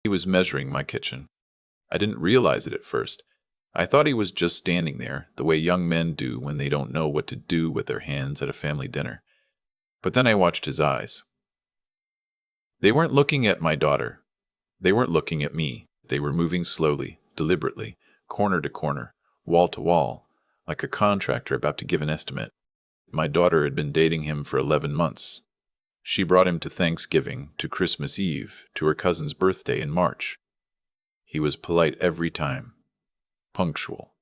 He was measuring my kitchen. I didn't realize it at first. I thought he was just standing there, the way young men do when they don't know what to do with their hands at a family dinner. But then I watched his eyes. They weren't looking at my daughter. They weren't looking at me. They were moving slowly, deliberately, corner to corner, wall to wall, like a contractor about to give an estimate. My daughter had been dating him for 11 months. She brought him to Thanksgiving, to Christmas Eve, to her cousin's birthday in March. He was polite every time. Punctual.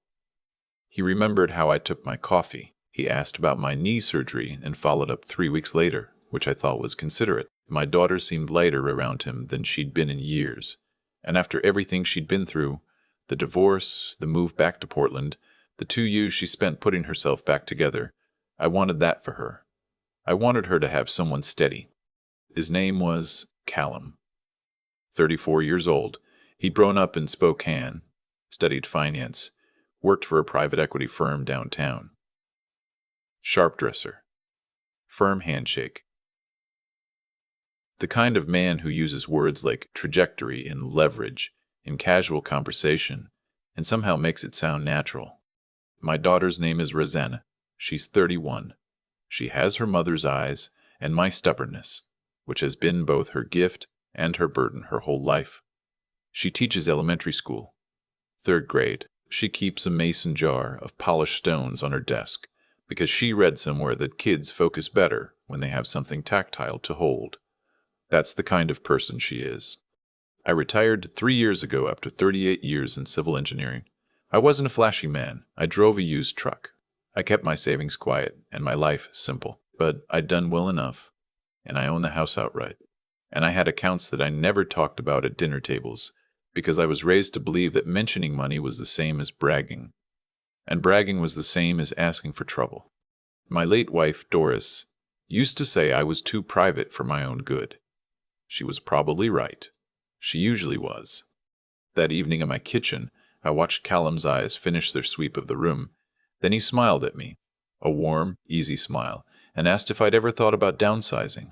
He remembered how I took my coffee. He asked about my knee surgery and followed up 3 weeks later, which I thought was considerate. My daughter seemed lighter around him than she'd been in years. And after everything she'd been through, the divorce, the move back to Portland, the 2 years she spent putting herself back together, I wanted that for her. I wanted her to have someone steady. His name was Callum. 34 years old. He'd grown up in Spokane, studied finance, worked for a private equity firm downtown. Sharp dresser. Firm handshake. The kind of man who uses words like trajectory and leverage in casual conversation and somehow makes it sound natural. My daughter's name is Rosanna. She's 31. She has her mother's eyes and my stubbornness, which has been both her gift and her burden her whole life. She teaches elementary school. 3rd grade. She keeps a mason jar of polished stones on her desk because she read somewhere that kids focus better when they have something tactile to hold. That's the kind of person she is. I retired 3 years ago after 38 years in civil engineering. I wasn't a flashy man. I drove a used truck. I kept my savings quiet and my life simple, but I'd done well enough, and I owned the house outright. And I had accounts that I never talked about at dinner tables because I was raised to believe that mentioning money was the same as bragging, and bragging was the same as asking for trouble. My late wife, Doris, used to say I was too private for my own good. She was probably right. She usually was. That evening in my kitchen, I watched Callum's eyes finish their sweep of the room. Then he smiled at me, a warm, easy smile, and asked if I'd ever thought about downsizing.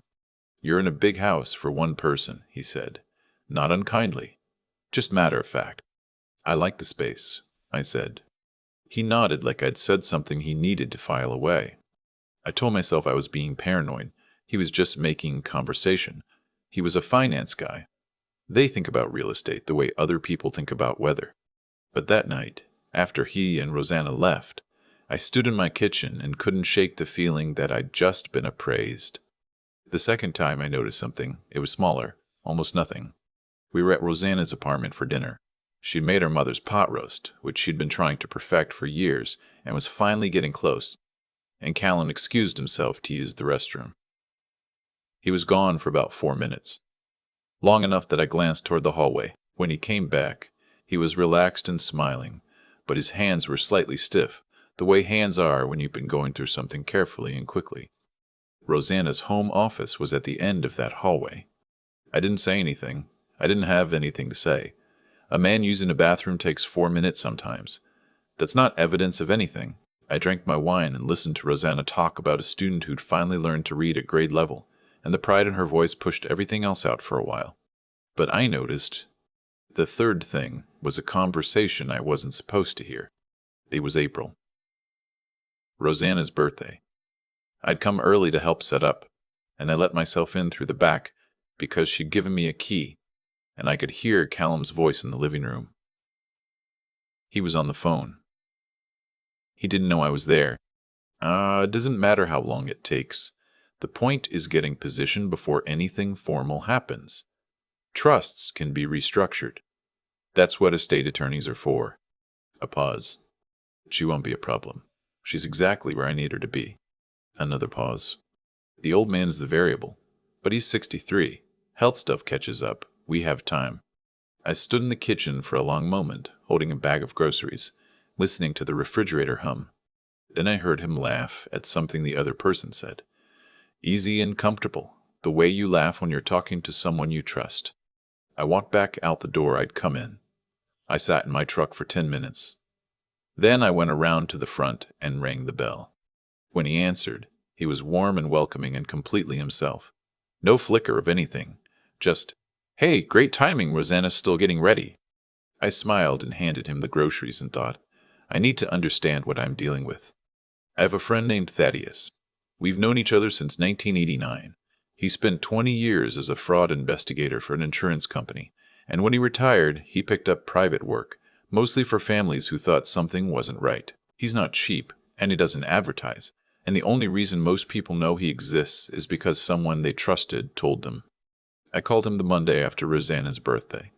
"You're in a big house for one person," he said. Not unkindly, just matter of fact. "I like the space," I said. He nodded like I'd said something he needed to file away. I told myself I was being paranoid. He was just making conversation. He was a finance guy. They think about real estate the way other people think about weather. But that night, after he and Rosanna left, I stood in my kitchen and couldn't shake the feeling that I'd just been appraised. The second time I noticed something, it was smaller, almost nothing. We were at Rosanna's apartment for dinner. She'd made her mother's pot roast, which she'd been trying to perfect for years, and was finally getting close. And Callum excused himself to use the restroom. He was gone for about 4 minutes. Long enough that I glanced toward the hallway. When he came back, he was relaxed and smiling, but his hands were slightly stiff, the way hands are when you've been going through something carefully and quickly. Rosanna's home office was at the end of that hallway. I didn't say anything. I didn't have anything to say. A man using a bathroom takes 4 minutes sometimes. That's not evidence of anything. I drank my wine and listened to Rosanna talk about a student who'd finally learned to read at grade level, and the pride in her voice pushed everything else out for a while. But I noticed the third thing was a conversation I wasn't supposed to hear. It was April. Rosanna's birthday. I'd come early to help set up, and I let myself in through the back because she'd given me a key, and I could hear Callum's voice in the living room. He was on the phone. He didn't know I was there. It doesn't matter how long it takes. The point is getting positioned before anything formal happens. Trusts can be restructured. That's what estate attorneys are for. A pause. She won't be a problem. She's exactly where I need her to be. Another pause. The old man is the variable, but he's 63. Health stuff catches up. We have time. I stood in the kitchen for a long moment, holding a bag of groceries, listening to the refrigerator hum. Then I heard him laugh at something the other person said. Easy and comfortable, the way you laugh when you're talking to someone you trust. I walked back out the door I'd come in. I sat in my truck for 10 minutes. Then I went around to the front and rang the bell. When he answered, he was warm and welcoming and completely himself. No flicker of anything, just Hey, great timing, Rosanna's still getting ready. I smiled and handed him the groceries and thought, I need to understand what I'm dealing with. I have a friend named Thaddeus. We've known each other since 1989. He spent 20 years as a fraud investigator for an insurance company, and when he retired, he picked up private work, mostly for families who thought something wasn't right. He's not cheap, and he doesn't advertise, and the only reason most people know he exists is because someone they trusted told them. I called him the Monday after Rosanna's birthday.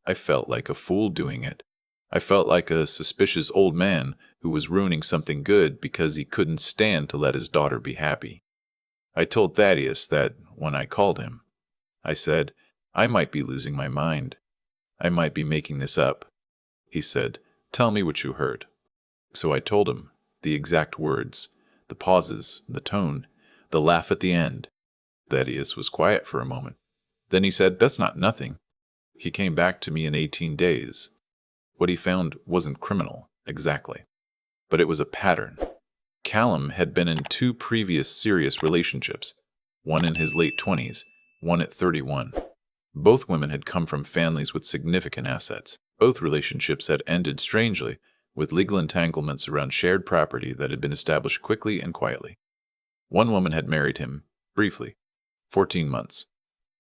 I felt like a fool doing it. I felt like a suspicious old man who was ruining something good because he couldn't stand to let his daughter be happy. I told Thaddeus that when I called him. I said, I might be losing my mind. I might be making this up. He said, tell me what you heard. So I told him the exact words, the pauses, the tone, the laugh at the end. Thaddeus was quiet for a moment. Then he said, that's not nothing. He came back to me in 18 days. What he found wasn't criminal, exactly, but it was a pattern. Callum had been in 2 previous serious relationships, one in his late 20s, one at 31. Both women had come from families with significant assets. Both relationships had ended strangely, with legal entanglements around shared property that had been established quickly and quietly. One woman had married him, briefly, 14 months,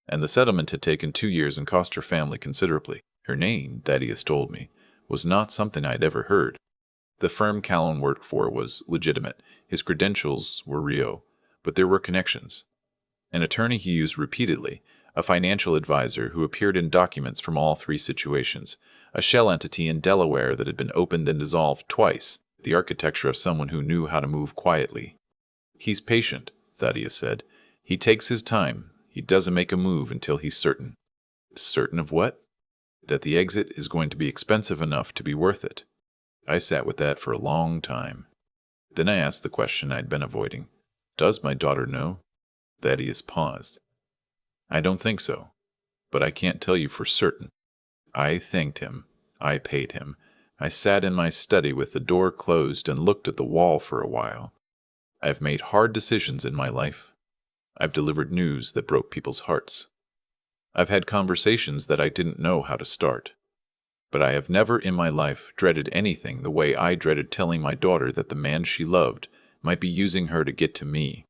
and the settlement had taken 2 years and cost her family considerably. Her name, Thaddeus told me, was not something I'd ever heard. The firm Callum worked for was legitimate. His credentials were Rio, but there were connections. An attorney he used repeatedly, a financial advisor who appeared in documents from all 3 situations, a shell entity in Delaware that had been opened and dissolved twice, the architecture of someone who knew how to move quietly. He's patient, Thaddeus said. He takes his time. He doesn't make a move until he's certain. Certain of what? That the exit is going to be expensive enough to be worth it. I sat with that for a long time. Then I asked the question I'd been avoiding. Does my daughter know? Thaddeus paused. I don't think so, but I can't tell you for certain. I thanked him. I paid him. I sat in my study with the door closed and looked at the wall for a while. I've made hard decisions in my life. I've delivered news that broke people's hearts. I've had conversations that I didn't know how to start. But I have never in my life dreaded anything the way I dreaded telling my daughter that the man she loved might be using her to get to me.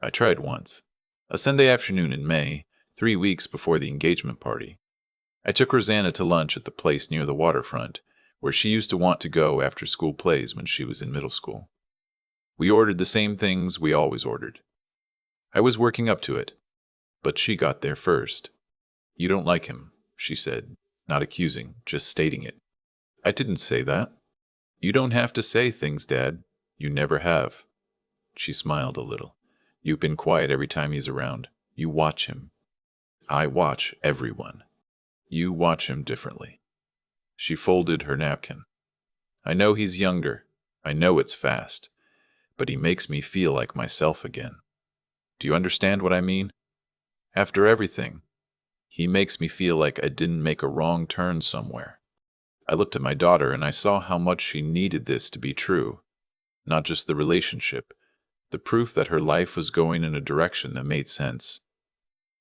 I tried once. A Sunday afternoon in May, 3 weeks before the engagement party. I took Rosanna to lunch at the place near the waterfront, where she used to want to go after school plays when she was in middle school. We ordered the same things we always ordered. I was working up to it, but she got there first. You don't like him, she said, not accusing, just stating it. I didn't say that. You don't have to say things, Dad. You never have. She smiled a little. You've been quiet every time he's around. You watch him. I watch everyone. You watch him differently. She folded her napkin. I know he's younger. I know it's fast. But he makes me feel like myself again. Do you understand what I mean? After everything, he makes me feel like I didn't make a wrong turn somewhere. I looked at my daughter and I saw how much she needed this to be true. Not just the relationship, the proof that her life was going in a direction that made sense.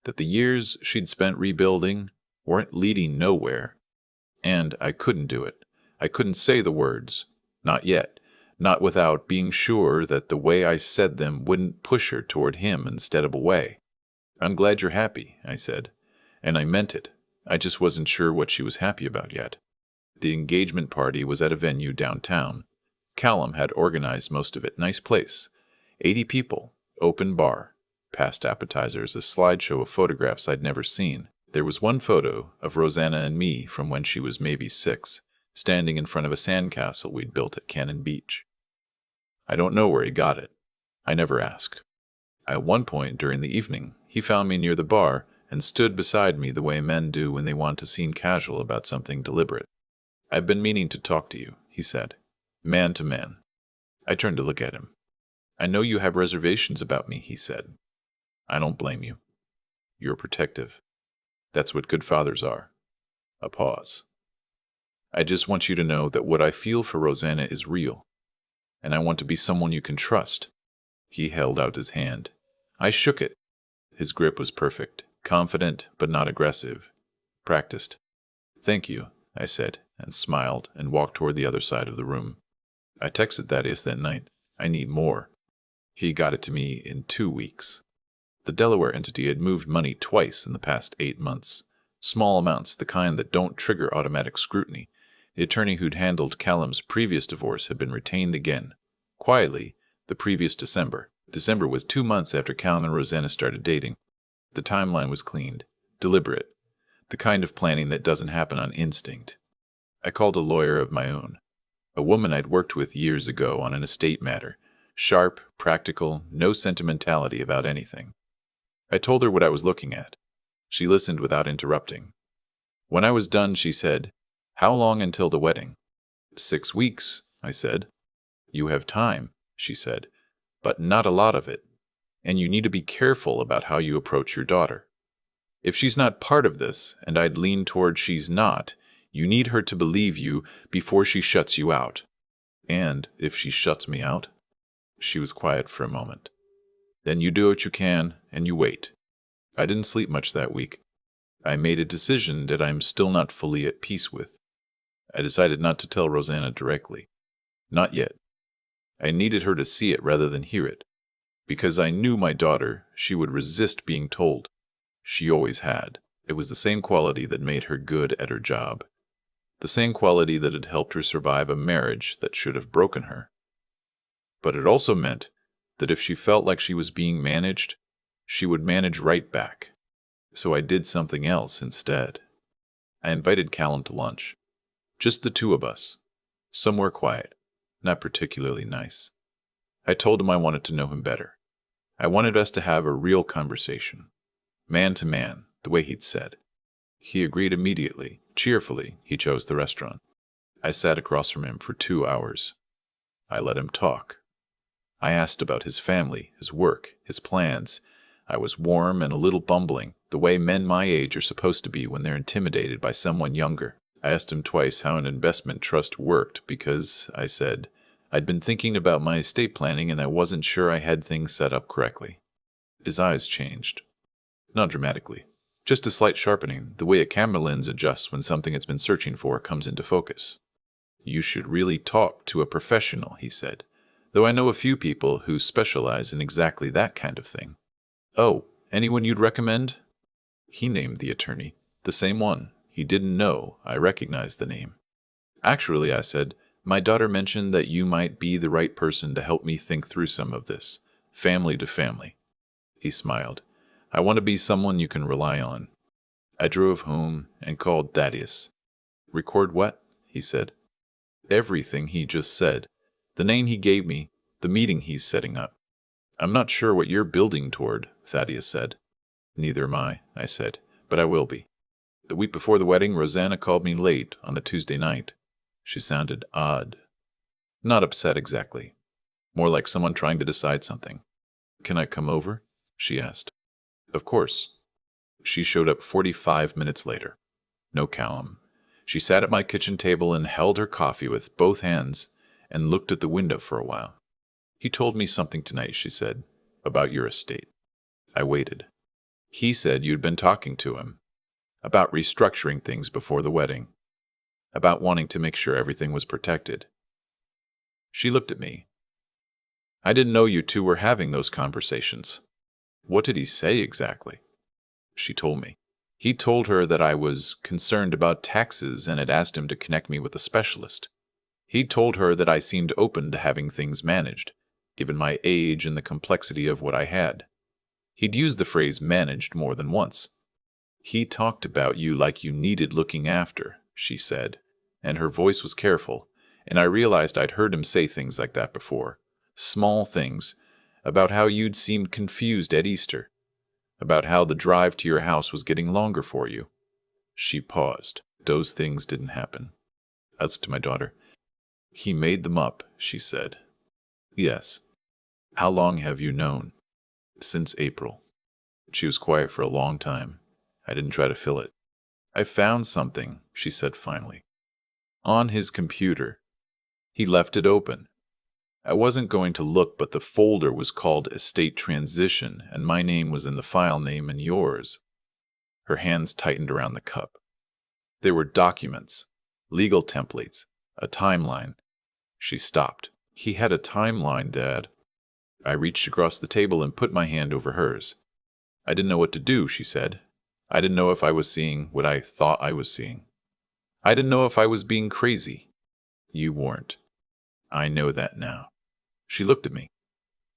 That the years she'd spent rebuilding weren't leading nowhere. And I couldn't do it. I couldn't say the words. Not yet. Not without being sure that the way I said them wouldn't push her toward him instead of away. I'm glad you're happy, I said. And I meant it. I just wasn't sure what she was happy about yet. The engagement party was at a venue downtown. Callum had organized most of it. Nice place. 80 people. Open bar. Past appetizers, a slideshow of photographs I'd never seen. There was one photo of Rosanna and me from when she was maybe 6, standing in front of a sandcastle we'd built at Cannon Beach. I don't know where he got it. I never asked. At one point during the evening, he found me near the bar and stood beside me the way men do when they want to seem casual about something deliberate. I've been meaning to talk to you, he said, man to man. I turned to look at him. I know you have reservations about me, he said. I don't blame you. You're protective. That's what good fathers are. A pause. I just want you to know that what I feel for Rosanna is real, and I want to be someone you can trust. He held out his hand. I shook it. His grip was perfect, confident but not aggressive. Practiced. Thank you, I said, and smiled and walked toward the other side of the room. I texted Thaddeus that night. I need more. He got it to me in 2 weeks. The Delaware entity had moved money twice in the past 8 months. Small amounts, the kind that don't trigger automatic scrutiny. The attorney who'd handled Callum's previous divorce had been retained again. Quietly, the previous December. December was 2 months after Callum and Rosanna started dating. The timeline was cleaned, deliberate, the kind of planning that doesn't happen on instinct. I called a lawyer of my own, a woman I'd worked with years ago on an estate matter, sharp, practical, no sentimentality about anything. I told her what I was looking at. She listened without interrupting. When I was done, she said, "How long until the wedding?" 6 weeks, I said. "You have time," she said, "but not a lot of it. And you need to be careful about how you approach your daughter. If she's not part of this, and I'd lean toward she's not, you need her to believe you before she shuts you out. And if she shuts me out?" She was quiet for a moment. "Then you do what you can, and you wait." I didn't sleep much that week. I made a decision that I'm still not fully at peace with. I decided not to tell Rosanna directly. Not yet. I needed her to see it rather than hear it. Because I knew my daughter, she would resist being told. She always had. It was the same quality that made her good at her job. The same quality that had helped her survive a marriage that should have broken her. But it also meant that if she felt like she was being managed, she would manage right back. So I did something else instead. I invited Callum to lunch. Just the two of us. Somewhere quiet. Not particularly nice. I told him I wanted to know him better. I wanted us to have a real conversation. Man to man, the way he'd said. He agreed immediately. Cheerfully, he chose the restaurant. I sat across from him for 2 hours. I let him talk. I asked about his family, his work, his plans. I was warm and a little bumbling, the way men my age are supposed to be when they're intimidated by someone younger. I asked him twice how an investment trust worked because, I said, I'd been thinking about my estate planning and I wasn't sure I had things set up correctly. His eyes changed. Not dramatically. Just a slight sharpening, the way a camera lens adjusts when something it's been searching for comes into focus. "You should really talk to a professional," he said, "though I know a few people who specialize in exactly that kind of thing." "Oh, anyone you'd recommend?" He named the attorney. The same one. He didn't know I recognized the name. "Actually," I said, "my daughter mentioned that you might be the right person to help me think through some of this, family to family." He smiled. "I want to be someone you can rely on." I drove home and called Thaddeus. "Record what?" he said. Everything he just said. The name he gave me, the meeting he's setting up. "I'm not sure what you're building toward," Thaddeus said. "Neither am I said, "but I will be." The week before the wedding, Rosanna called me late on the Tuesday night. She sounded odd. Not upset exactly. More like someone trying to decide something. "Can I come over?" she asked. "Of course." She showed up 45 minutes later. No Callum. She sat at my kitchen table and held her coffee with both hands and looked at the window for a while. "He told me something tonight," she said, "about your estate." I waited. "He said you'd been talking to him. About restructuring things before the wedding. About wanting to make sure everything was protected." She looked at me. "I didn't know you two were having those conversations." "What did he say exactly?" She told me. He told her that I was concerned about taxes and had asked him to connect me with a specialist. He told her that I seemed open to having things managed, given my age and the complexity of what I had. He'd used the phrase managed more than once. "He talked about you like you needed looking after," she said, and her voice was careful, and I realized I'd heard him say things like that before. Small things, about how you'd seemed confused at Easter, about how the drive to your house was getting longer for you. She paused. "Those things didn't happen." As to my daughter, "He made them up," she said. "Yes." "How long have you known?" "Since April." She was quiet for a long time. I didn't try to fill it. "I found something," she said finally. "On his computer. He left it open. I wasn't going to look, but the folder was called Estate Transition, and my name was in the file name and yours." Her hands tightened around the cup. There were documents, legal templates, a timeline. She stopped. He had a timeline, Dad. I reached across the table and put my hand over hers. I didn't know what to do, she said. I didn't know if I was seeing what I thought I was seeing. I didn't know if I was being crazy. You weren't. I know that now. She looked at me.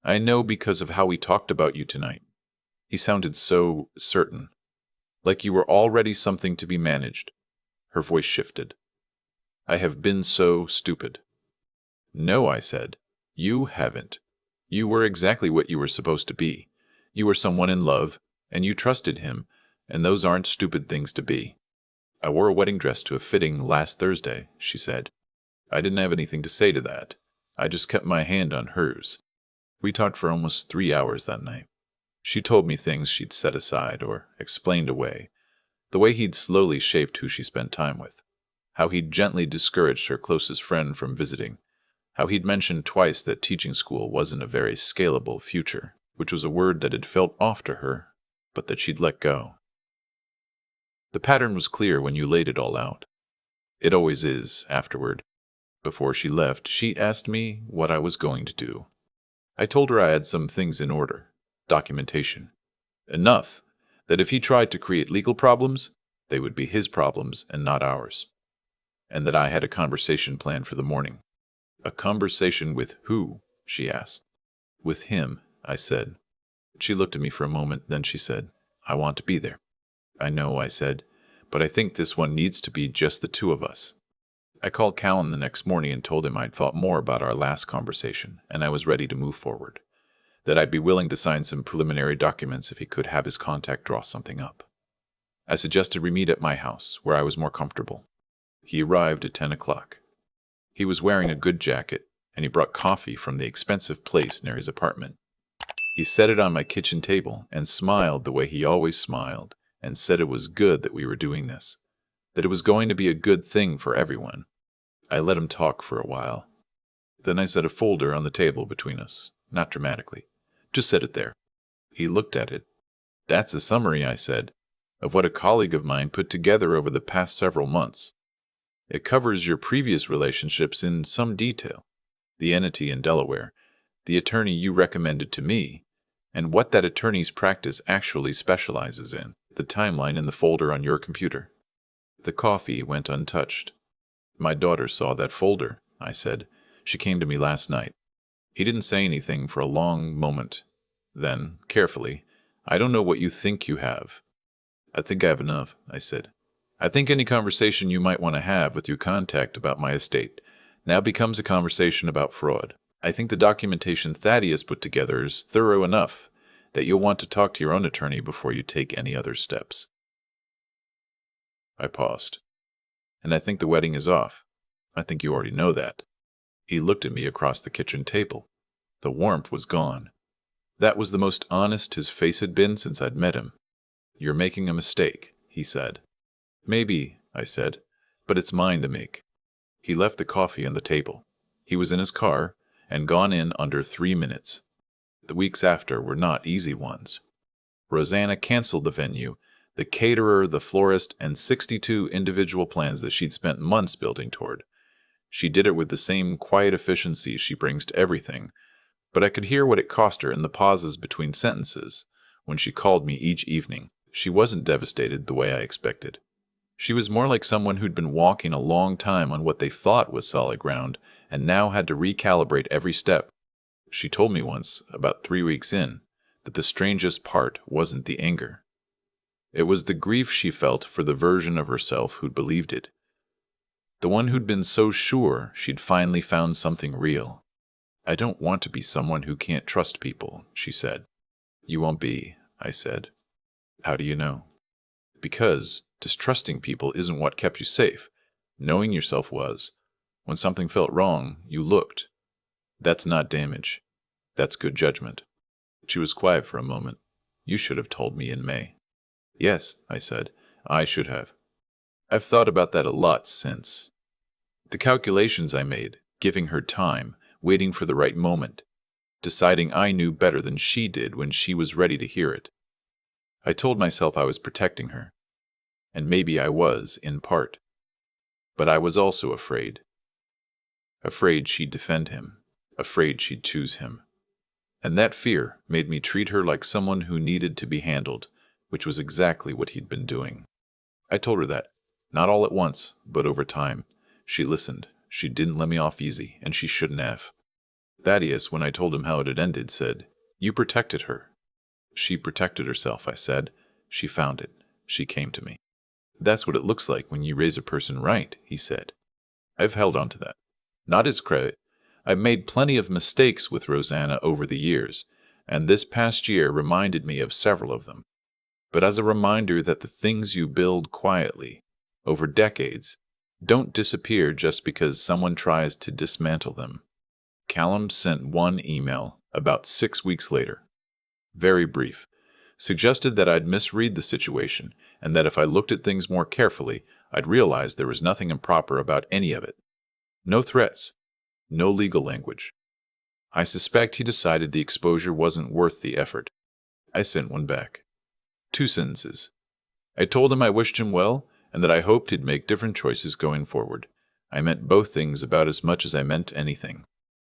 I know because of how we talked about you tonight. He sounded so certain, like you were already something to be managed. Her voice shifted. I have been so stupid. No, I said. You haven't. You were exactly what you were supposed to be. You were someone in love, and you trusted him, and those aren't stupid things to be. I wore a wedding dress to a fitting last Thursday, she said. I didn't have anything to say to that. I just kept my hand on hers. We talked for almost 3 hours that night. She told me things she'd set aside or explained away, the way he'd slowly shaped who she spent time with, how he'd gently discouraged her closest friend from visiting, how he'd mentioned twice that teaching school wasn't a very scalable future, which was a word that had felt off to her, but that she'd let go. The pattern was clear when you laid it all out. It always is, afterward. Before she left, she asked me what I was going to do. I told her I had some things in order. Documentation. Enough that if he tried to create legal problems, they would be his problems and not ours. And that I had a conversation planned for the morning. A conversation with who? She asked. With him, I said. She looked at me for a moment, then she said, I want to be there. I know, I said, but I think this one needs to be just the two of us. I called Callan the next morning and told him I'd thought more about our last conversation, and I was ready to move forward. That I'd be willing to sign some preliminary documents if he could have his contact draw something up. I suggested we meet at my house, where I was more comfortable. He arrived at 10 o'clock. He was wearing a good jacket, and he brought coffee from the expensive place near his apartment. He set it on my kitchen table and smiled the way he always smiled, and said it was good that we were doing this, that it was going to be a good thing for everyone. I let him talk for a while. Then I set a folder on the table between us, not dramatically. Just set it there. He looked at it. That's a summary, I said, of what a colleague of mine put together over the past several months. It covers your previous relationships in some detail, the entity in Delaware, the attorney you recommended to me, and what that attorney's practice actually specializes in, the timeline in the folder on your computer. The coffee went untouched. My daughter saw that folder, I said. She came to me last night. He didn't say anything for a long moment. Then, carefully, I don't know what you think you have. I think I have enough, I said. I think any conversation you might want to have with your contact about my estate now becomes a conversation about fraud. I think the documentation Thaddeus put together is thorough enough that you'll want to talk to your own attorney before you take any other steps. I paused. And I think the wedding is off. I think you already know that. He looked at me across the kitchen table. The warmth was gone. That was the most honest his face had been since I'd met him. You're making a mistake, he said. Maybe, I said, but it's mine to make. He left the coffee on the table. He was in his car and gone in under 3 minutes. The weeks after were not easy ones. Rosanna canceled the venue, the caterer, the florist, and 62 individual plans that she'd spent months building toward. She did it with the same quiet efficiency she brings to everything, but I could hear what it cost her in the pauses between sentences when she called me each evening. She wasn't devastated the way I expected. She was more like someone who'd been walking a long time on what they thought was solid ground and now had to recalibrate every step. She told me once, about 3 weeks in, that the strangest part wasn't the anger. It was the grief she felt for the version of herself who'd believed it. The one who'd been so sure she'd finally found something real. I don't want to be someone who can't trust people, she said. You won't be, I said. How do you know? Because distrusting people isn't what kept you safe. Knowing yourself was. When something felt wrong, you looked. That's not damage. That's good judgment. She was quiet for a moment. You should have told me in May. Yes, I said. I should have. I've thought about that a lot since. The calculations I made, giving her time, waiting for the right moment, deciding I knew better than she did when she was ready to hear it. I told myself I was protecting her. and maybe I was, in part. But I was also afraid. Afraid she'd defend him. Afraid she'd choose him. And that fear made me treat her like someone who needed to be handled, which was exactly what he'd been doing. I told her that, not all at once, but over time. She listened. She didn't let me off easy, and she shouldn't have. Thaddeus, when I told him how it had ended, said, "You protected her." "She protected herself," I said. "She found it. She came to me." "That's what it looks like when you raise a person right," he said. I've held on to that. Not his credit. I've made plenty of mistakes with Rosanna over the years, and this past year reminded me of several of them. But as a reminder that the things you build quietly, over decades, don't disappear just because someone tries to dismantle them. Callum sent one email about 6 weeks later. Very brief. Suggested that I'd misread the situation, and that if I looked at things more carefully, I'd realize there was nothing improper about any of it. No threats. No legal language. I suspect he decided the exposure wasn't worth the effort. I sent one back. 2 sentences. I told him I wished him well, and that I hoped he'd make different choices going forward. I meant both things about as much as I meant anything.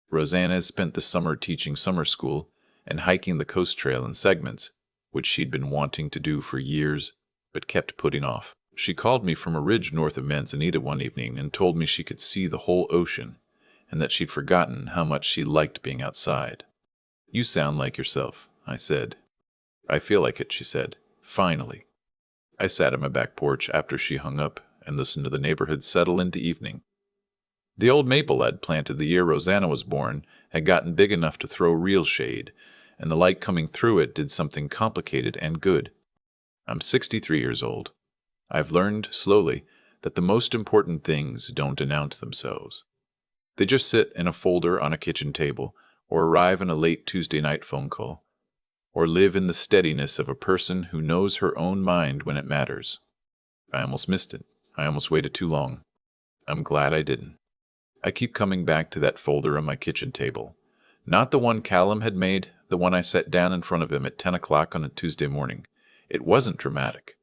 Rosanna has spent the summer teaching summer school and hiking the coast trail in segments, which she'd been wanting to do for years, but kept putting off. She called me from a ridge north of Manzanita one evening and told me she could see the whole ocean, and that she'd forgotten how much she liked being outside. "You sound like yourself," I said. "I feel like it," she said. Finally. I sat on my back porch after she hung up and listened to the neighborhood settle into evening. The old maple I'd planted the year Rosanna was born had gotten big enough to throw real shade, and the light coming through it did something complicated and good. I'm 63 years old. I've learned, slowly, that the most important things don't announce themselves. They just sit in a folder on a kitchen table, or arrive in a late Tuesday night phone call, or live in the steadiness of a person who knows her own mind when it matters. I almost missed it. I almost waited too long. I'm glad I didn't. I keep coming back to that folder on my kitchen table. Not the one Callum had made, the one I set down in front of him at 10 o'clock on a Tuesday morning. It wasn't dramatic.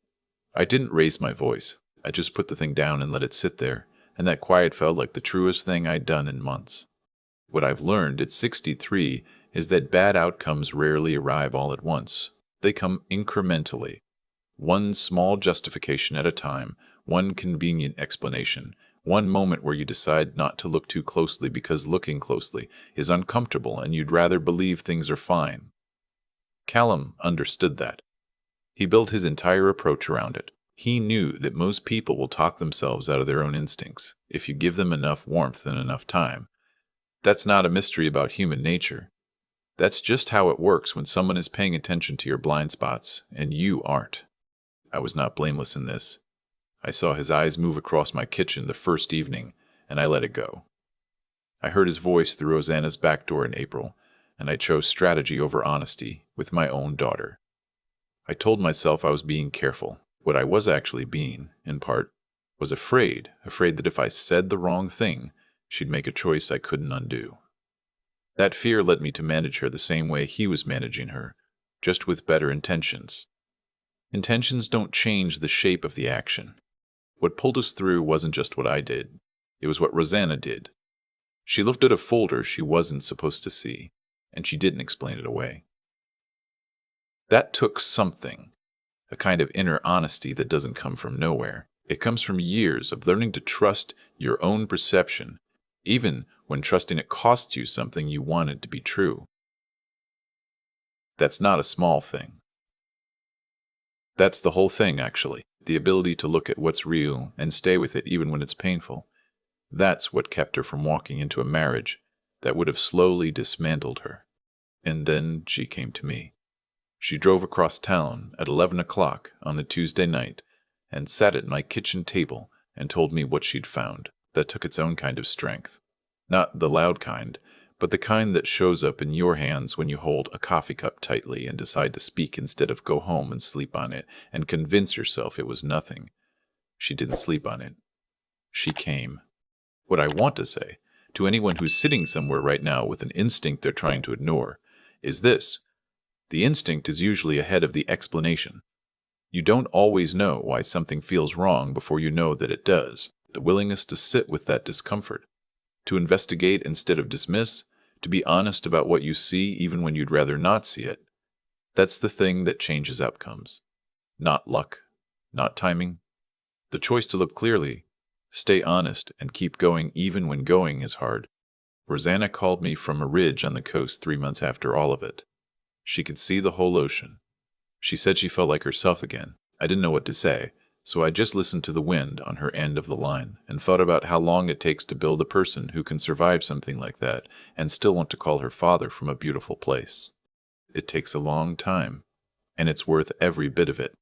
I didn't raise my voice. I just put the thing down and let it sit there, and that quiet felt like the truest thing I'd done in months. What I've learned at 63 is that bad outcomes rarely arrive all at once. They come incrementally. One small justification at a time, one convenient explanation, one moment where you decide not to look too closely because looking closely is uncomfortable and you'd rather believe things are fine. Callum understood that. He built his entire approach around it. He knew that most people will talk themselves out of their own instincts if you give them enough warmth and enough time. That's not a mystery about human nature. That's just how it works when someone is paying attention to your blind spots and you aren't. I was not blameless in this. I saw his eyes move across my kitchen the first evening, and I let it go. I heard his voice through Rosanna's back door in April, and I chose strategy over honesty with my own daughter. I told myself I was being careful. What I was actually being, in part, was afraid that if I said the wrong thing, she'd make a choice I couldn't undo. That fear led me to manage her the same way he was managing her, just with better intentions. Intentions don't change the shape of the action. What pulled us through wasn't just what I did. It was what Rosanna did. She looked at a folder she wasn't supposed to see, and she didn't explain it away. That took something, a kind of inner honesty that doesn't come from nowhere. It comes from years of learning to trust your own perception, even when trusting it costs you something you wanted to be true. That's not a small thing. That's the whole thing, actually. The ability to look at what's real and stay with it even when it's painful. That's what kept her from walking into a marriage that would have slowly dismantled her. And then she came to me. She drove across town at 11 o'clock on a Tuesday night and sat at my kitchen table and told me what she'd found. That took its own kind of strength. Not the loud kind, but the kind that shows up in your hands when you hold a coffee cup tightly and decide to speak instead of go home and sleep on it and convince yourself it was nothing. She didn't sleep on it. She came. What I want to say, to anyone who's sitting somewhere right now with an instinct they're trying to ignore, is this. The instinct is usually ahead of the explanation. You don't always know why something feels wrong before you know that it does. The willingness to sit with that discomfort, to investigate instead of dismiss, to be honest about what you see even when you'd rather not see it. That's the thing that changes outcomes. Not luck, not timing. The choice to look clearly, stay honest, and keep going even when going is hard. Rosanna called me from a ridge on the coast 3 months after all of it. She could see the whole ocean. She said she felt like herself again. I didn't know what to say, so I just listened to the wind on her end of the line and thought about how long it takes to build a person who can survive something like that and still want to call her father from a beautiful place. It takes a long time, and it's worth every bit of it.